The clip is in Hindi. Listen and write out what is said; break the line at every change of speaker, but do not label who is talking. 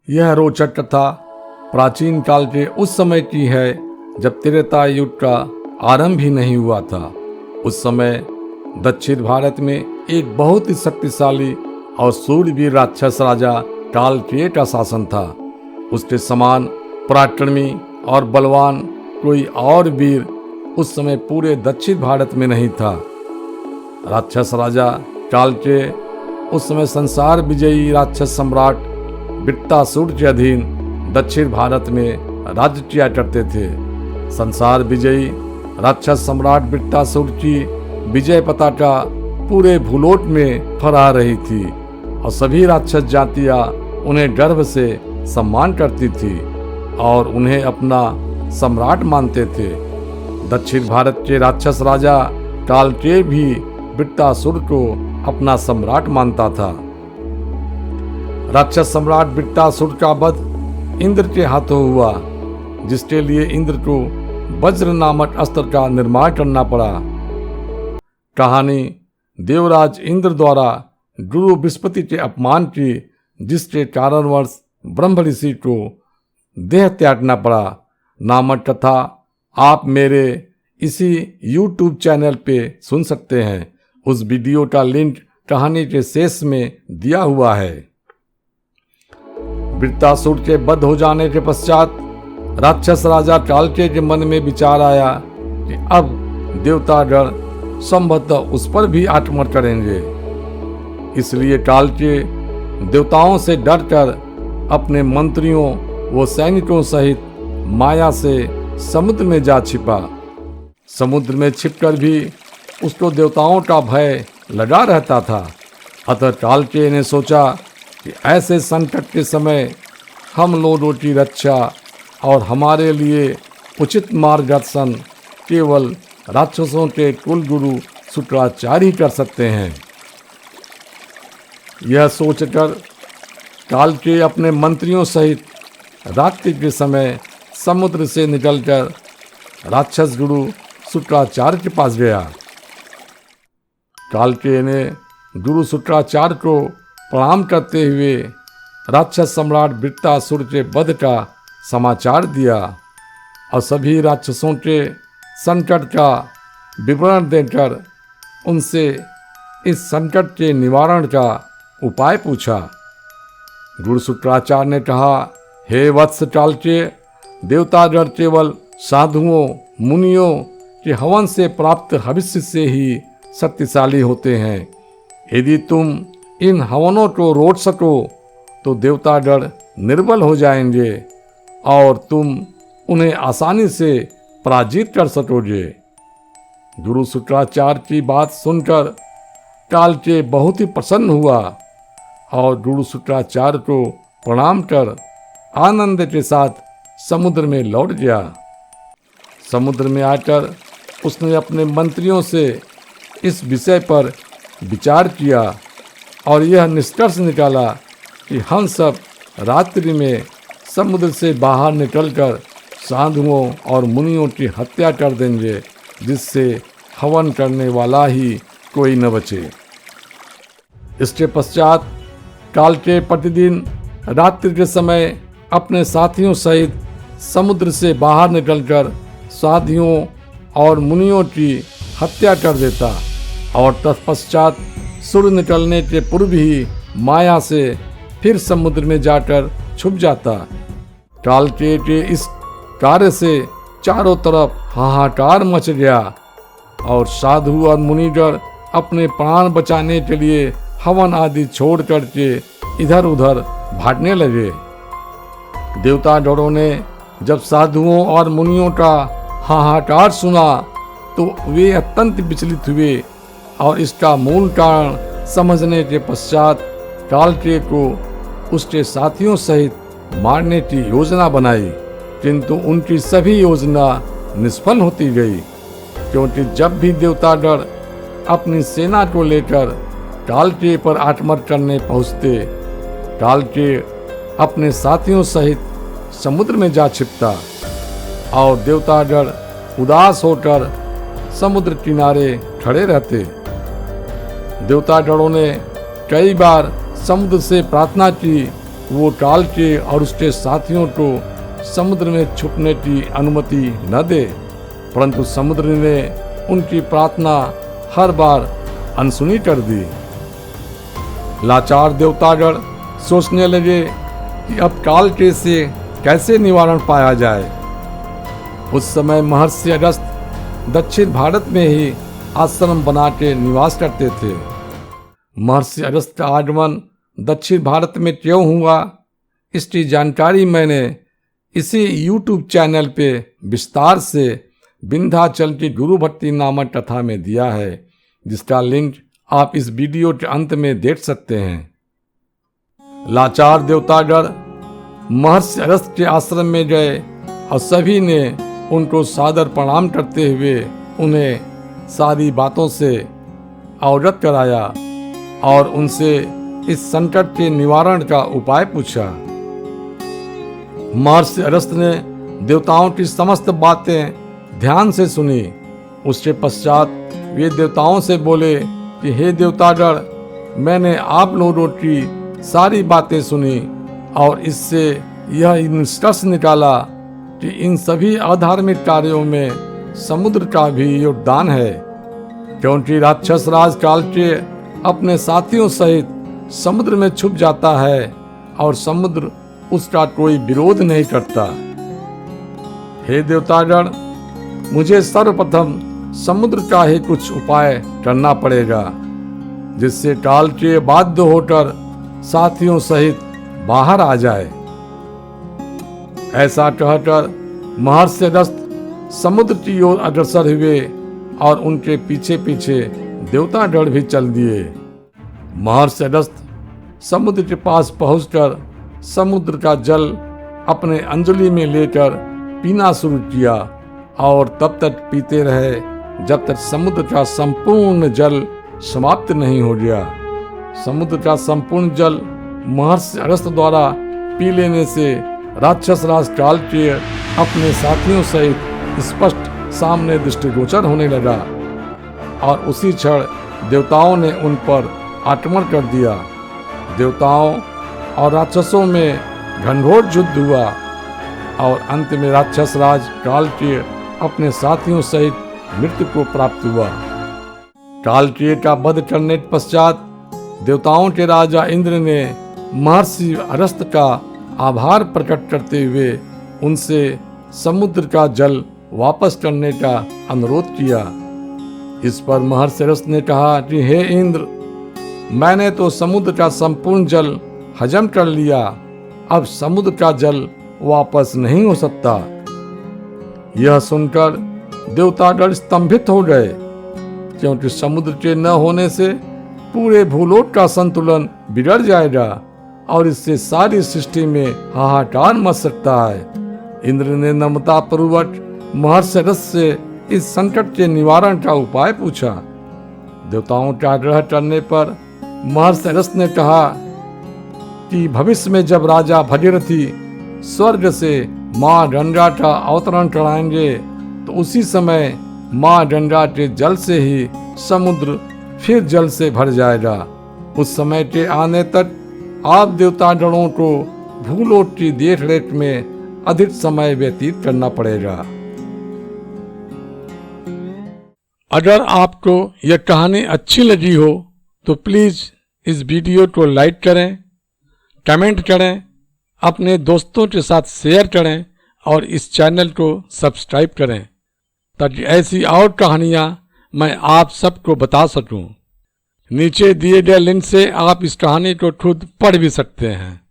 यह रोचक कथा प्राचीन काल के उस समय की है जब त्रेता युग का आरंभ ही नहीं हुआ था। उस समय दक्षिण भारत में एक बहुत ही शक्तिशाली और सूरवीर राक्षस राजा कालकेय का शासन था। उसके समान पराक्रमी और बलवान कोई और वीर उस समय पूरे दक्षिण भारत में नहीं था। राक्षस राजा कालकेय उस समय संसार विजयी राक्षस सम्राट वृत्तासुर के अधीन दक्षिण भारत में राज्य किया करते थे। संसार विजयी राक्षस सम्राट वृत्तासुर की विजय पताका पूरे भूलोक में फहरा रही थी और सभी राक्षस जातियां उन्हें गर्व से सम्मान करती थी और उन्हें अपना सम्राट मानते थे। दक्षिण भारत के राक्षस राजा कालकेय भी वृत्तासुर को अपना सम्राट मानता था। राक्षस सम्राट वृत्तासुर का वध इंद्र के हाथों हुआ, जिसके लिए इंद्र को वज्र नामक अस्त्र का निर्माण करना पड़ा। कहानी देवराज इंद्र द्वारा गुरु बृहस्पति के अपमान की, जिसके कारणवश ब्रह्म ऋषि को देह त्यागना पड़ा नामक कथा आप मेरे इसी YouTube चैनल पे सुन सकते हैं। उस वीडियो का लिंक कहानी के शेष में दिया हुआ है। वृत्तासुर के वध हो जाने के पश्चात राक्षस राजा कालकेय के मन में विचार आया कि अब देवतागण संभवतः उस पर भी आक्रमण करेंगे। इसलिए कालकेय देवताओं से डरकर अपने मंत्रियों व सैनिकों सहित माया से समुद्र में जा छिपा। समुद्र में छिपकर भी उसको देवताओं का भय लगा रहता था। अतः कालकेय ने सोचा कि ऐसे संकट के समय हम लोगों की रक्षा और हमारे लिए उचित मार्गदर्शन केवल राक्षसों के कुल गुरु शुक्राचार्य ही कर सकते हैं। यह सोचकर कालकेय अपने मंत्रियों सहित रात्रि के समय समुद्र से निकलकर राक्षस गुरु शुक्राचार्य के पास गया। कालकेय ने गुरु शुक्राचार्य को प्रणाम करते हुए राक्षस सम्राट वृत्तासुर के वध का समाचार दिया और सभी राक्षसों के संकट का विवरण देकर उनसे इस संकट के निवारण का उपाय पूछा। गुरु शुक्राचार्य ने कहा, हे वत्स कालकेय, देवतागण केवल साधुओं मुनियों के हवन से प्राप्त हविष्य से ही शक्तिशाली होते हैं। यदि तुम इन हवनों को रोक सको तो देवतागण निर्बल हो जाएंगे और तुम उन्हें आसानी से पराजित कर सकोगे। गुरु शुक्राचार्य की बात सुनकर कालकेय बहुत ही प्रसन्न हुआ और गुरु शुक्राचार्य को प्रणाम कर आनंद के साथ समुद्र में लौट गया। समुद्र में आकर उसने अपने मंत्रियों से इस विषय पर विचार किया और यह निष्कर्ष निकाला कि हम सब रात्रि में समुद्र से बाहर निकलकर साधुओं और मुनियों की हत्या कर देंगे, जिससे हवन करने वाला ही कोई न बचे। इसके पश्चात कालकेय प्रतिदिन रात्रि के समय अपने साथियों सहित समुद्र से बाहर निकलकर साधुओं और मुनियों की हत्या कर देता और तत्पश्चात सूर्य निकलने के पूर्व ही माया से फिर समुद्र में जाकर छुप जाता। कालकेय के इस कार्य से चारों तरफ हाहाकार मच गया और साधु और मुनिगण अपने प्राण बचाने के लिए हवन आदि छोड़ करके इधर उधर भागने लगे। देवतागणों ने जब साधुओं और मुनियों का हाहाकार सुना तो वे अत्यंत विचलित हुए और इसका मूल कारण समझने के पश्चात कालकेय को उसके साथियों सहित मारने की योजना बनाई, किंतु उनकी सभी योजना निष्फल होती गई, क्योंकि जब भी देवतागण अपनी सेना को लेकर कालकेय पर आक्रमण करने पहुंचते, कालकेय अपने साथियों सहित समुद्र में जा छिपता और देवतागण उदास होकर समुद्र किनारे खड़े रहते। देवतागणों ने कई बार समुद्र से प्रार्थना की वो टालचे और उसके साथियों को समुद्र में छुपने की अनुमति न दे, परंतु समुद्र ने उनकी प्रार्थना हर बार अनसुनी कर दी। लाचार देवतागण सोचने लगे कि अब कालके से कैसे निवारण पाया जाए। उस समय महर्षि अगस्त्य दक्षिण भारत में ही आश्रम बना के निवास करते थे। महर्षि अगस्त्य का आगमन दक्षिण भारत में क्यों हुआ, इसकी जानकारी मैंने इसी YouTube चैनल पे विस्तार से विंध्याचल की गुरु भक्ति नामक कथा में दिया है, जिसका लिंक आप इस वीडियो के अंत में देख सकते हैं। लाचार देवतागण महर्षि अगस्त्य के आश्रम में गए और सभी ने उनको सादर प्रणाम करते हुए उन्हें सारी बातों से अवगत कराया और उनसे इस संकट के निवारण का उपाय पूछा। महर्षि अगस्त्य ने देवताओं की समस्त बातें ध्यान से सुनी। उसके पश्चात वे देवताओं से बोले कि हे देवतागण, मैंने आप लोगों की सारी बातें सुनी और इससे यह निष्कर्ष निकाला कि इन सभी अधार्मिक कार्यों में समुद्र का भी योगदान है, क्योंकि राक्षस राज कालके अपने साथियों सहित समुद्र में छुप जाता है और समुद्र उसका कोई विरोध नहीं करता। हे देवतागण, मुझे सर्वप्रथम समुद्र का ही कुछ उपाय करना पड़ेगा, जिससे कालके बाध्य होकर साथियों सहित बाहर आ जाए। ऐसा कहकर महर्षि अगस्त्य समुद्र की ओर अग्रसर हुए और उनके पीछे पीछे देवतागण भी चल दिए। महर्षि अगस्त्य समुद्र के पास पहुंचकर समुद्र का जल अपने अंजलि में लेकर पीना शुरू किया और तब तक पीते रहे जब तक समुद्र का संपूर्ण जल समाप्त नहीं हो गया। समुद्र का संपूर्ण जल महर्षि अगस्त्य द्वारा पी लेने से राक्षस राज कालके अपने साथियों सहित स्पष्ट सामने दृष्टिगोचर होने लगा और उसी क्षण देवताओं ने उन पर आक्रमण कर दिया। देवताओं और राक्षसों में घनघोर युद्ध हुआ और अंत में राक्षस राज कालके अपने साथियों सहित मृत्यु को प्राप्त हुआ। कालके का वध करने के पश्चात देवताओं के राजा इंद्र ने महर्षि अगस्त्य का आभार प्रकट करते हुए उनसे समुद्र का जल वापस करने का अनुरोध किया। इस पर महर्षि अगस्त्य ने कहा कि हे इंद्र, मैंने तो समुद्र का संपूर्ण जल हजम कर लिया, अब समुद्र का जल वापस नहीं हो सकता। यह सुनकर देवतागण स्तंभित हो गए, क्योंकि समुद्र के न होने से पूरे भूलोक का संतुलन बिगड़ जाएगा और इससे सारी सृष्टि में हाहाकार मच सकता है। इंद्र ने नम्रता पूर्वक महर्षि अगस्त्य से इस संकट के निवारण का उपाय पूछा। देवताओं का आग्रह करने पर महर्षि अगस्त्य ने कहा कि भविष्य में जब राजा भगीरथी स्वर्ग से माँ गंगा का अवतरण कराएंगे तो उसी समय माँ गंगा के जल से ही समुद्र फिर जल से भर जाएगा। उस समय के आने तक आप देवतागणों को भूलोक की देखरेख में अधिक समय व्यतीत करना पड़ेगा। अगर आपको यह कहानी अच्छी लगी हो तो प्लीज इस वीडियो को लाइक करें, कमेंट करें, अपने दोस्तों के साथ शेयर करें और इस चैनल को सब्सक्राइब करें ताकि ऐसी और कहानियाँ मैं आप सबको बता सकूं। नीचे दिए गए लिंक से आप इस कहानी को खुद पढ़ भी सकते हैं।